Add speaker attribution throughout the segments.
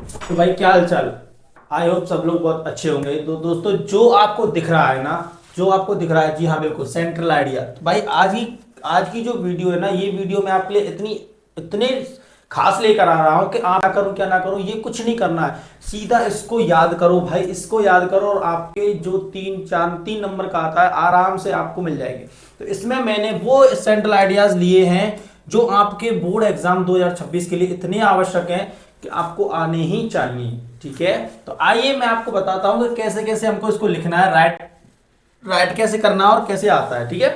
Speaker 1: तो भाई क्या हाल चाल। आई होप सब लोग बहुत अच्छे होंगे। तो दोस्तों जो आपको दिख रहा है ना, जो आपको दिख रहा है, जी हाँ बिल्कुल सेंट्रल आइडिया। तो भाई आज की जो वीडियो है ना, ये वीडियो मैं आपके लिए इतने खास लेकर आ रहा हूँ कि आप क्या करूँ क्या ना करूँ, ये कुछ नहीं करना है। सीधा इसको याद करो भाई, इसको याद करो और आपके जो 3 का आता है आराम से आपको मिल जाएंगे। तो इसमें मैंने वो सेंट्रल आइडियाज लिए हैं जो आपके बोर्ड एग्जाम 2026 के लिए इतने आवश्यक हैं कि आपको आने ही चाहिए। ठीक है, तो आइए मैं आपको बताता हूं कि कैसे कैसे हमको इसको लिखना है, राइट राइट कैसे करना है और कैसे आता है। ठीक है,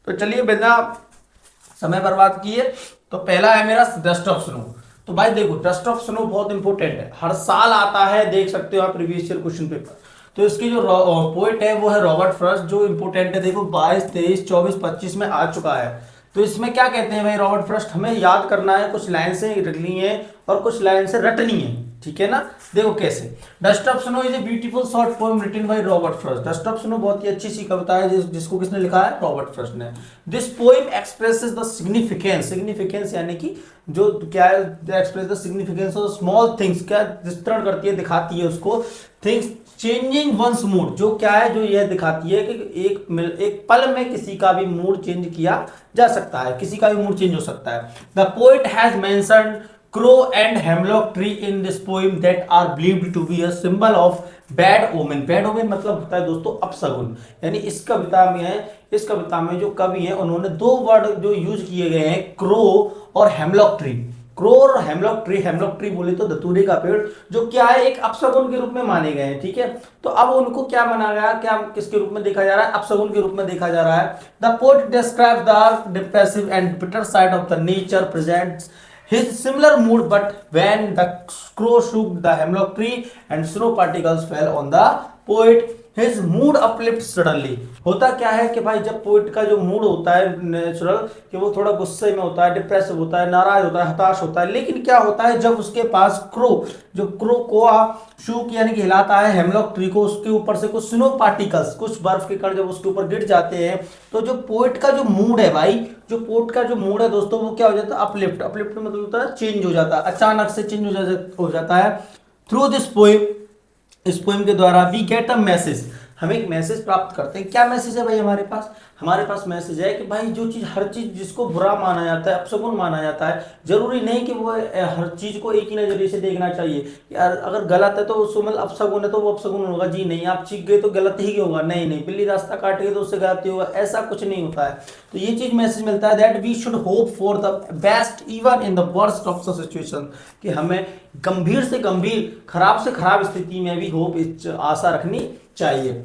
Speaker 1: तो चलिए बिना समय बर्बाद किए, तो पहला है मेरा डस्ट ऑफ स्नो। तो भाई देखो, डस्ट ऑफ स्नो बहुत इंपॉर्टेंट है, हर साल आता है, देख सकते हो आप प्रीवियस ईयर क्वेश्चन पेपर। तो इसकी जो पोएट है वो है रॉबर्ट फ्रॉस्ट, जो इंपॉर्टेंट है। देखो 22, 23, 24, 25 में आ चुका है। तो इसमें क्या कहते हैं भाई, रॉबर्ट फ्रॉस्ट हमें याद करना है, कुछ लाइन से रखनी है और कुछ लाइन से रटनी है। ठीक है ना, देखो कैसे। Dust of snow is a beautiful short poem written by Robert Frost. Dust of snow बहुत ही अच्छी सी कविता है जिसको किसने लिखा है, रॉबर्ट फ्रॉस्ट ने। This poem expresses the significance, significance यानी कि जो क्या है, express the significance of small things, क्या विस्तृत करती है, दिखाती है उसको। थिंग्स चेंजिंग वंस मूड, जो क्या है, जो यह दिखाती है कि एक पल में किसी का भी मूड चेंज किया जा सकता है, किसी का भी मूड चेंज हो सकता है। The poet has mentioned crow and hemlock tree in this poem that are believed to be a symbol of bad omen। bad omen मतलब होता है दोस्तों अपशगुन। यानी इस कविता में जो कवि है उन्होंने दो वर्ड जो यूज किए गए हैं, क्रो और हेमलॉक ट्री। क्रो और हेमलॉक ट्री बोले तो धतूरे का पेड़, जो क्या है, एक अपशगुन के रूप में माने गए हैं। ठीक है, तो अब उनको क्या माना गया, क्या किसके रूप में देखा जा रहा है, अपशगुन के रूप में देखा जा रहा है। The poet describe the depressive and bitter side of the nature presents his similar mood, but when the crow shook the hemlock tree and snow particles fell on the poet, his mood uplifts suddenly। होता क्या है कि भाई जब poet का जो mood होता है नेचुरल, कि वो थोड़ा गुस्से में होता है, डिप्रेसिव होता है, नाराज होता है, हताश होता है, लेकिन क्या होता है जब उसके पास क्रो, जो क्रो को शूक यानी कि हिलाता है हेमलॉक ट्री को, उसके ऊपर से कुछ स्नो पार्टिकल्स, कुछ बर्फ के कण जब उसके ऊपर गिर जाते हैं, तो जो पोइट का जो मूड है भाई, जो पोर्ट का जो मूड है दोस्तों, वो क्या हो जाता है, अपलिफ्ट। अपलिफ्ट मतलब होता है चेंज हो जाता है, अचानक से चेंज हो जाता है। थ्रू दिस पोएम, इस पोएम के द्वारा वी गेट अ मैसेज, हम एक मैसेज प्राप्त करते हैं। क्या मैसेज है भाई हमारे पास मैसेज है कि भाई जो चीज, हर चीज जिसको बुरा माना जाता है, अपशगुन माना जाता है, जरूरी नहीं कि वो हर चीज को एक ही नजरिए से देखना चाहिए। यार अगर गलत है तो उसको मतलब अपशगुन है तो वो अपशगुन होगा, जी नहीं। आप चीख गए तो गलत ही होगा, नहीं नहीं। बिल्ली रास्ता काट गई तो उससे गलत ही होगा, ऐसा कुछ नहीं होता है। तो ये चीज मैसेज मिलता है that we should hope for the best even in the worst of the situation, कि हमें गंभीर से गंभीर, खराब से खराब स्थिति में भी होप, आशा रखनी चाहिए।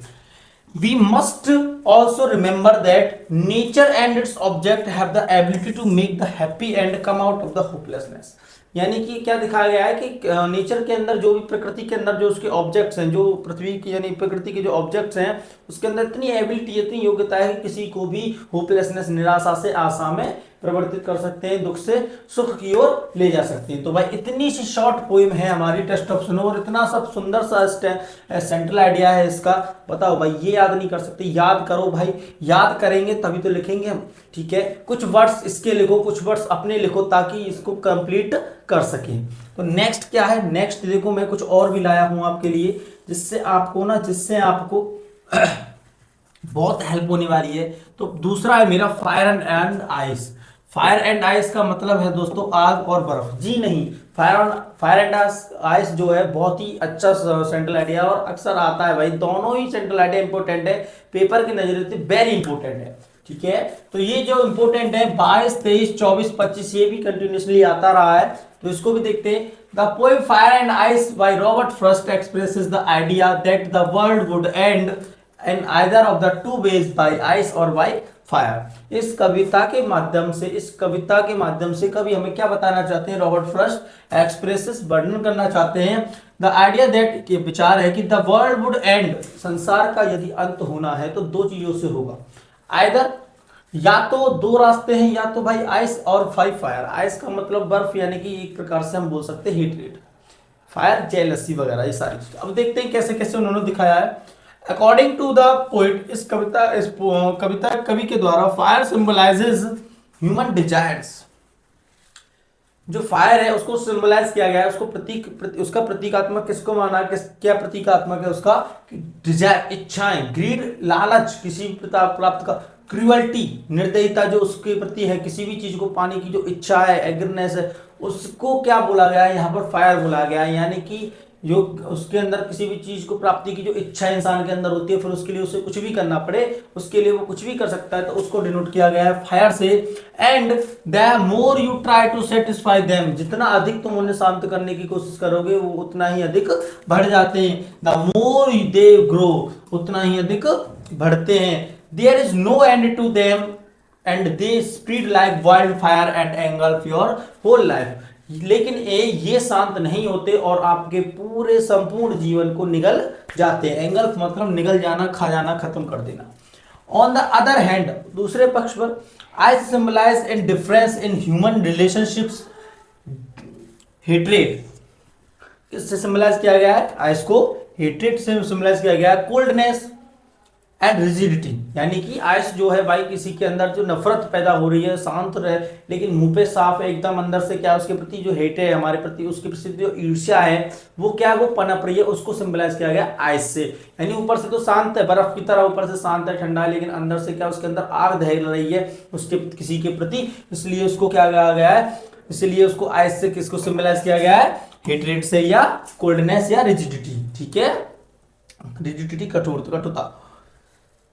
Speaker 1: We must also remember that nature and its object have the ability to make the happy and come out of the hopelessness। यानी कि क्या दिखाया गया है कि नेचर के अंदर, जो भी प्रकृति के अंदर जो उसके ऑब्जेक्ट्स हैं, जो पृथ्वी की यानी प्रकृति के जो ऑब्जेक्ट्स हैं, उसके अंदर इतनी एबिलिटी, इतनी योग्यता है कि किसी को भी होपलेसनेस, निराशा से आशा में परिवर्तित कर सकते हैं, दुख से सुख की ओर ले जा सकते हैं। तो भाई इतनी सी शॉर्ट पोइम है हमारी टेस्ट ऑफ स्नो, और इतना सब सुंदर सा सेंट्रल आइडिया है इसका। बताओ भाई, ये याद नहीं कर सकते, याद करो भाई, याद करेंगे तभी तो लिखेंगे हम। ठीक है, कुछ वर्ड्स इसके लिखो, कुछ वर्ड्स अपने लिखो, ताकि इसको कंप्लीट कर सकें। तो नेक्स्ट क्या है, नेक्स्ट देखो मैं कुछ और भी लाया हूं आपके लिए, जिससे आपको बहुत हेल्प होने वाली है। तो दूसरा है मेरा fire and ice. Fire and ice का मतलब है दोस्तों आग और बर्फ, जी नहीं। फायर एंड आइस जो है बहुत ही अच्छा सेंट्रल आइडिया, और अक्सर आता है भाई, दोनों ही सेंट्रल आइडिया इंपॉर्टेंट है, पेपर के नजरिए से वेरी इंपॉर्टेंट है। ठीक है, तो ये जो इंपॉर्टेंट है 22, 23, 24, 25, ये भी कंटिन्यूसली आता रहा है, तो इसको भी देखते हैं। The poem fire and ice by Robert Frost expresses the idea that the world would end in either of the two ways, by ice और बाय फायर। इस कविता के माध्यम से कवि हमें क्या बताना चाहते हैं, रॉबर्ट फ्रॉस्ट एक्सप्रेसेस, वर्णन करना चाहते हैं द आइडिया दैट, के विचार है कि द वर्ल्ड वुड एंड, संसार का यदि अंत होना है तो दो चीजों से होगा। आइदर, या तो दो रास्ते हैं, या तो भाई आइस और फायर। आइस का मतलब बर्फ, यानी कि एक प्रकार से हम बोल सकते हैं हीट रेट। फायर जेलसी वगैरह, ये सारी चीज। अब देखते हैं कैसे कैसे उन्होंने दिखाया है। अकॉर्डिंग टू द पोइट, इस कविता कवि के द्वारा, फायर सिंबलाइजेज ह्यूमन डिजायर्स। जो फायर है उसको सिंबलाइज किया गया है, उसको उसका प्रतीकात्मक किसको माना, क्या प्रतीकात्मक है उसका, डिजायर इच्छाएं, ग्रीड लालच, किसी भी प्राप्त का, क्रुअल्टी निर्दयता जो उसके प्रति है, किसी भी चीज को पाने की जो इच्छा है, एग्रनेस है, उसको क्या बोला गया है यहाँ पर, फायर बोला गया है। यानी कि जो उसके अंदर किसी भी चीज को प्राप्ति की जो इच्छा इंसान के अंदर होती है, फिर उसके लिए उसे कुछ भी करना पड़े, उसके लिए वो कुछ भी कर सकता है, तो उसको डिनोट किया गया है फायर से। And the more you try to satisfy them, जितना अधिक तुम उन्हें शांत करने की कोशिश करोगे वो उतना ही अधिक बढ़ जाते हैं। द मोर दे ग्रो, उतना ही अधिक बढ़ते हैं। There is no end to them and they spread like wild fire and engulf your whole life. लेकिन ये शांत नहीं होते और आपके पूरे संपूर्ण जीवन को निगल जाते हैं। एंगल्फ मतलब निगल जाना, खा जाना, खत्म कर देना। ऑन द अदर हैंड, दूसरे पक्ष पर, I symbolize indifference in human relationships, hatred किससे सिंबलाइज किया गया है, आइस को हेट्रेड से सिंबलाइज किया गया है। कोल्डनेस एंड रिजिडिटी, यानी कि आइस जो है भाई, किसी के अंदर जो नफरत पैदा हो रही है, शांत रहे लेकिन मुंह पे साफ है एकदम, अंदर से क्या उसके प्रति जो हेट है हमारे प्रति, उसके प्रति जो ईर्ष्या है वो क्या है, वो पनप रही है, उसको सिंबलाइज किया गया आइस से। यानी ऊपर से तो शांत है, बर्फ की तरह ऊपर से शांत है, ठंडा है, लेकिन अंदर से क्या उसके अंदर आग दहल रही है उसके किसी के प्रति, इसलिए उसको क्या कहा गया है, इसलिए उसको आइस से किसको सिंबलाइज किया गया है, हेट्रेड से या कोल्डनेस या रिजिडिटी। ठीक है, रिजिडिटी कठोरता।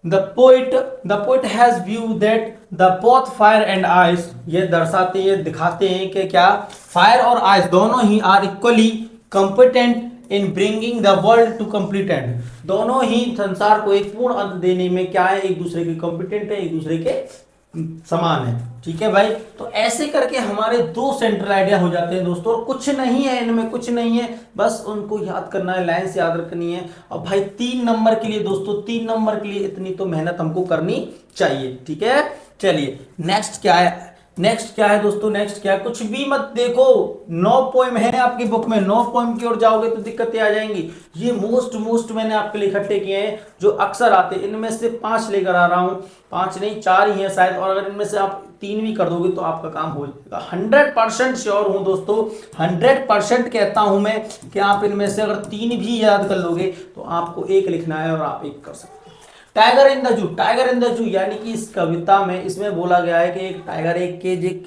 Speaker 1: The poet has view that the both fire and ice, ये दर्शाते हैं, दिखाते हैं कि क्या फायर और आइस दोनों ही are equally competent in bringing the world to complete end, दोनों ही संसार को एक पूर्ण अंत देने में क्या है, एक दूसरे के कॉम्पिटेंट है, एक दूसरे के समान है। ठीक है भाई, तो ऐसे करके हमारे दो सेंट्रल आइडिया हो जाते हैं दोस्तों, और कुछ नहीं है इनमें, कुछ नहीं है, बस उनको याद करना है, लाइन से याद रखनी है। और भाई 3 नंबर के लिए दोस्तों, 3 नंबर के लिए इतनी तो मेहनत हमको करनी चाहिए। ठीक है, चलिए नेक्स्ट क्या है, नेक्स्ट क्या है दोस्तों, नेक्स्ट क्या है, कुछ भी मत देखो, 9 पोएम है आपकी बुक में, 9 पोएम की ओर जाओगे तो दिक्कतें आ जाएंगी। ये मोस्ट मैंने आपके लिए इकट्ठे किए हैं जो अक्सर आते हैं, इनमें से 5 लेकर आ रहा हूं, 5 नहीं 4 ही है शायद, और अगर इनमें से आप 3 भी कर दोगे तो आपका काम हो जाएगा। 100% श्योर हूं दोस्तों, 100% कहता हूं मैं कि आप इनमें से अगर 3 भी याद कर लोगे तो आपको 1 लिखना है और आप 1 कर सकते हैं। Tiger in the zoo, tiger in the जू, यानी कि इस कविता में इसमें बोला गया है कि एक टाइगर एक केज, एक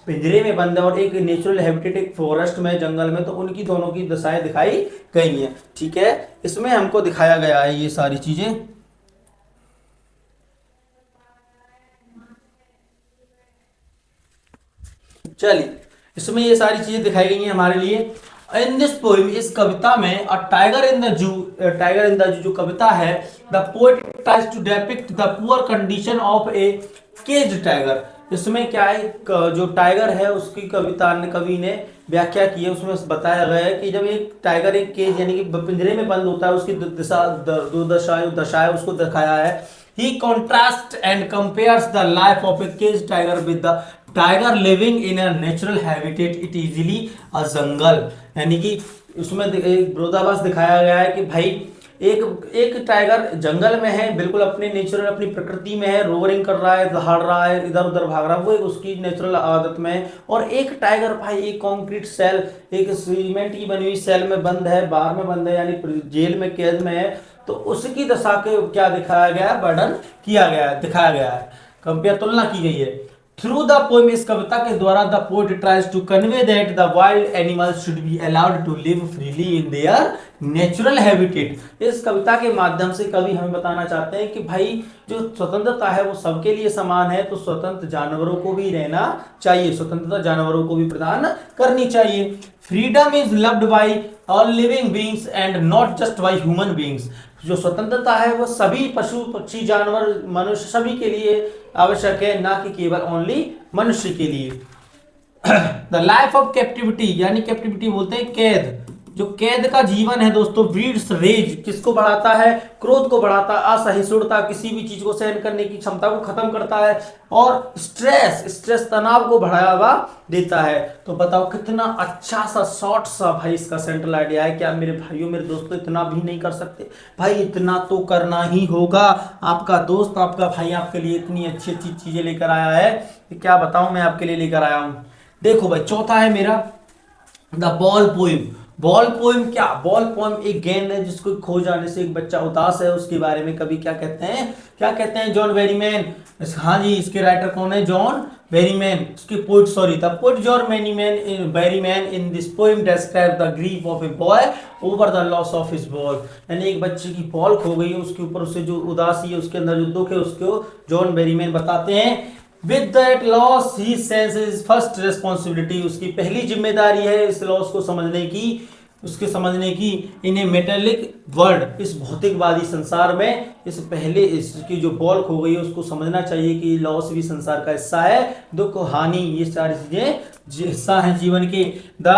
Speaker 1: पिंजरे में बंद है और एक नेचुरल हैबिटेट एक फॉरेस्ट में, जंगल में, तो उनकी दोनों की दशाएं दिखाई गई हैं। ठीक है, इसमें हमको दिखाया गया है ये सारी चीजें। चलिए, इसमें ये सारी चीजें दिखाई गई हैं हमारे लिए। इन दिस पोएम, इस कविता में, a tiger in the zoo, tiger in the zoo जो कविता है, the poet tries to depict the poor condition of a caged tiger. इसमें क्या है, जो टाइगर है उसकी कविता ने, कवि ने व्याख्या की है, उसमें बताया गया है कि जब एक टाइगर एक केज यानी कि पिंजरे में बंद होता है, उसकी दो दशाएं उसको दिखाया है। He contrasts and compares the life of a caged tiger with the tiger living in a natural habitat, it easily a jungle। यानी कि उसमें एक विरोधाभास दिखाया गया है कि भाई एक टाइगर जंगल में है, बिल्कुल अपने नेचुरल अपनी प्रकृति में है, रोवरिंग कर रहा है, दहाड़ रहा है, इधर उधर भाग रहा है, वो एक उसकी नेचुरल आदत में है। और एक टाइगर भाई एक कंक्रीट सेल, एक सीमेंट की बनी हुई सेल में बंद है, बाहर में बंद है, यानी जेल में, कैद में है, तो उसकी दशा के क्या दिखाया गया है, वर्णन किया गया है, दिखाया गया है, कंपेयर तुलना की गई है। थ्रू द पोएम, इस कविता के द्वारा the poet tries to convey that the wild animals should be allowed to live freely in their natural habitat. इस कविता के माध्यम से कवि हमें बताना चाहते हैं कि भाई जो स्वतंत्रता है वो सबके लिए समान है, तो स्वतंत्र जानवरों को भी रहना चाहिए, स्वतंत्रता जानवरों को भी प्रदान करनी चाहिए। Freedom is loved by all living beings and not just by human beings. जो स्वतंत्रता है वो सभी पशु पक्षी जानवर मनुष्य सभी के लिए आवश्यक है, ना कि केवल ओनली मनुष्य के लिए। द लाइफ ऑफ कैप्टिविटी, यानी कैप्टिविटी बोलते हैं कैद, जो कैद का जीवन है दोस्तों, ब्रीड्स रेज, किसको बढ़ाता है, क्रोध को बढ़ाता है, असहिष्णुता, किसी भी चीज को सहन करने की क्षमता को खत्म करता है, और स्ट्रेस तनाव को बढ़ावा देता है। तो बताओ कितना अच्छा सा शॉर्ट सा भाई इसका सेंट्रल आइडिया है। क्या मेरे भाइयों मेरे दोस्तों इतना भी नहीं कर सकते? भाई इतना तो करना ही होगा। आपका दोस्त आपका भाई आपके लिए इतनी अच्छी अच्छी चीजें लेकर आया है कि क्या बताऊं मैं आपके लिए लेकर आया हूं। देखो भाई चौथा है मेरा the ball poem. Ball poem क्या, बॉल पोइम एक गेंद है जिसको खो जाने से एक बच्चा उदास है, उसके बारे में कवि क्या कहते हैं, क्या कहते हैं, जॉन बेरीमैन। हाँ जी, इसके राइटर कौन है, जॉन बेरीमैन। उसके poet, sorry, the poet John Berryman in this poem describe the grief of a boy over the loss of his ball. यानी एक बच्चे की बॉल खो गई है, उसके ऊपर उसे जो उदासी है, उसके अंदर जो दुख है, उसको जॉन बेरीमैन बताते हैं। With that loss, he says his first responsibility, उसकी पहली जिम्मेदारी है इस लॉस को समझने की, उसके समझने की, इन ए मेटेलिक वर्ल्ड, इस भौतिकवादी संसार में, इस पहले इसकी जो बॉल खो गई है उसको समझना चाहिए कि लॉस भी संसार का हिस्सा है, दुख हानि ये सारी चीजें हिस्सा है जीवन के। The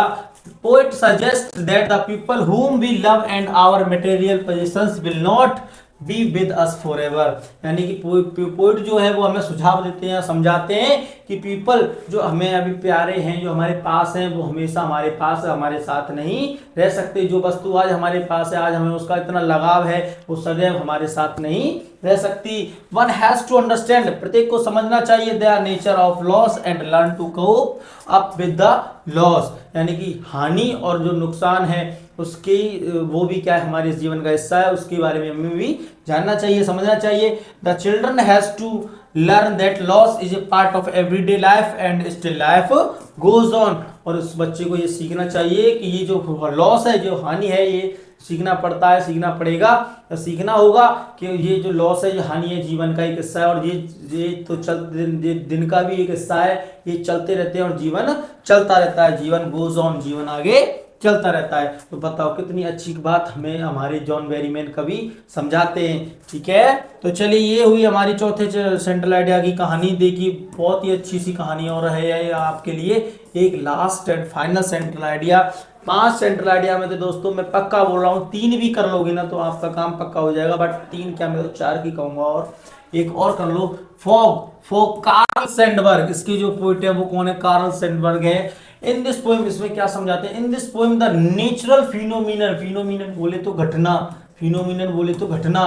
Speaker 1: poet suggest that the people whom we love and our material possessions will not be with us for ever. यानी कि पोइट जो है वो हमें सुझाव देते हैं, समझाते हैं कि पीपल जो हमें अभी प्यारे हैं, जो हमारे पास हैं, वो हमेशा हमारे पास हमारे साथ नहीं रह सकते। जो वस्तु आज हमारे पास है, आज हमें उसका इतना लगाव है, वो सदैव हमारे साथ नहीं रह सकती। वन हैज टू अंडरस्टैंड, प्रत्येक को समझना चाहिए, the nature of loss and learn to cope up with the loss. यानी कि हानि और जो नुकसान है उसकी, वो भी क्या है, हमारे जीवन का हिस्सा है, उसके बारे में हमें भी जानना चाहिए, समझना चाहिए। The children has to learn that loss is a part of everyday life and still life goes on. और उस बच्चे को ये सीखना चाहिए कि ये जो लॉस है, जो हानि है, ये सीखना पड़ता है, सीखना पड़ेगा, सीखना होगा कि ये जो लॉस है, ये हानि है, जीवन का एक हिस्सा है, और ये तो दिन का भी एक हिस्सा है, ये चलते रहते हैं और जीवन चलता रहता है, जीवन गोज ऑन, जीवन आगे चलता रहता है। तो बताओ कितनी अच्छी बात हमें हमारे जॉन बेरीमैन कवि समझाते हैं। ठीक है, तो चलिए ये हुई हमारी चौथे सेंट्रल आइडिया की कहानी। देखिए बहुत ही अच्छी सी कहानी और है आपके लिए एक last and final central idea. 5 central idea में तो दोस्तों मैं पक्का बोल रहा हूँ 3 भी कर लोगे ना तो आपका काम पक्का हो जाएगा, बट 3 क्या, मैं तो 4 की कहूंगा, और एक और कर लो। फॉग कार्ल सैंडबर्ग, इसकी जो पोइट है वो कौन है, कार्ल सैंडबर्ग है। इन दिस पोएम, इसमें क्या समझाते हैं, in this poem the natural phenomenon बोले तो घटना, फिनोमिनन बोले तो घटना,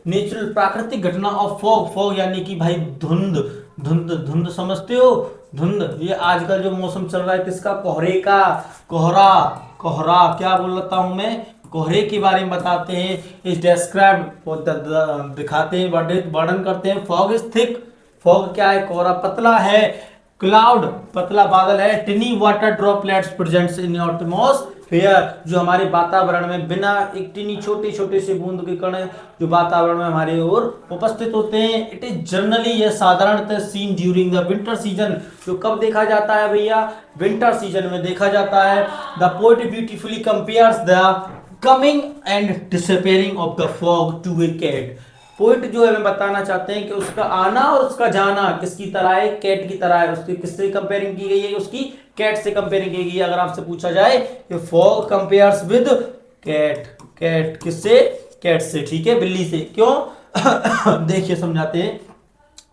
Speaker 1: नेचुरल प्राकृतिक घटना ऑफ फॉग यानी कि भाई धुंध समझते हो, धुंध। ये आजकल जो मौसम चल रहा है किसका, कोहरे का, कोहरा क्या बोल रहा हूं मैं, कोहरे के बारे में बताते हैं। इस डिस्क्राइब दिखाते हैं, वर्णन करते हैं। फॉग इज थिक, फॉग क्या है, कोहरा पतला है। क्लाउड पतला बादल है। टिनी वाटर ड्रॉपलेट्स प्रेजेंट्स इन एटमॉस्फेयर, जो हमारे वातावरण में बिना एक टिनी छोटे से बूंद के कण जो वातावरण में हमारे ओर उपस्थित होते हैं। इट इज जनरली, यह साधारणतः seen during the winter season, जो कब देखा जाता है भैया, विंटर सीजन में देखा जाता है। The poet beautifully compares the coming and disappearing of the fog to a cat. Poet जो है हमें बताना चाहते हैं कि उसका आना और उसका जाना किसकी तरह है, कैट की तरह है। उसकी किससे कंपेयरिंग की गई है, उसकी कैट से कंपेयरिंग की गई है। अगर आपसे पूछा जाए कि fog compares with cat, cat किससे, कैट से, ठीक है, बिल्ली से। क्यों देखिए समझाते हैं।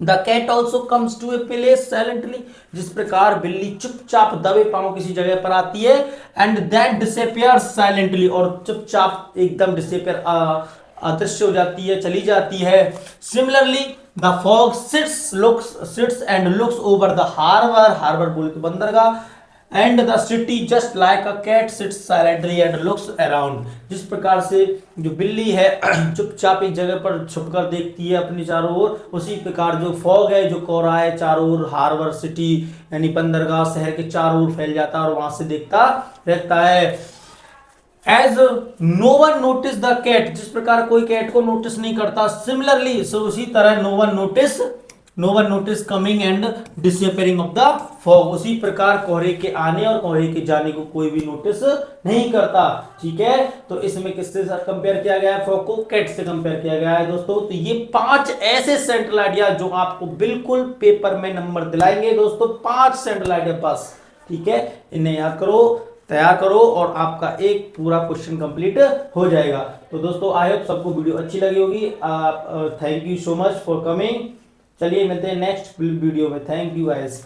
Speaker 1: The cat also comes to a place silently, जिस प्रकार बिल्ली चुपचाप दबे पांव किसी जगह पर आती है, एंड देन डिसअपीयर्स साइलेंटली, और चुपचाप एकदम डिसअपीयर अदृश्य हो जाती है, चली जाती है। Similarly the fog sits and looks over the harbour बोले तो बंदरगाह, and the city just like a cat sits silently and looks around. जिस प्रकार से जो बिल्ली है चुपचाप एक जगह पर छुपकर देखती है अपनी चारों ओर, उसी प्रकार जो फॉग है, जो कोहरा है, चारों ओर हार्बर सिटी यानी बंदरगाह शहर के चारों ओर फैल जाता है और वहां से देखता रहता है। As no one notice the cat, जिस प्रकार कोई कैट को नोटिस नहीं करता, सिमिलरली सो उसी तरह no one notice coming and disappearing of the fog, उसी प्रकार कोहरे के आने और कोहरे के जाने को कोई भी नोटिस नहीं करता। ठीक है, तो इसमें किससे कंपेयर किया गया है, फॉग को कैट से कंपेयर किया गया है दोस्तों। तो ये 5 ऐसे सेंट्रल आइडिया जो आपको बिल्कुल पेपर में नंबर दिलाएंगे दोस्तों, 5 सेंट्रल आइडिया बस। ठीक है, इन्हें याद करो, तैयार करो और आपका एक पूरा क्वेश्चन कंप्लीट हो जाएगा। तो दोस्तों आई होप सबको वीडियो अच्छी लगी होगी। Thank you so much for coming. चलिए मिलते हैं नेक्स्ट वीडियो में। Thank you guys.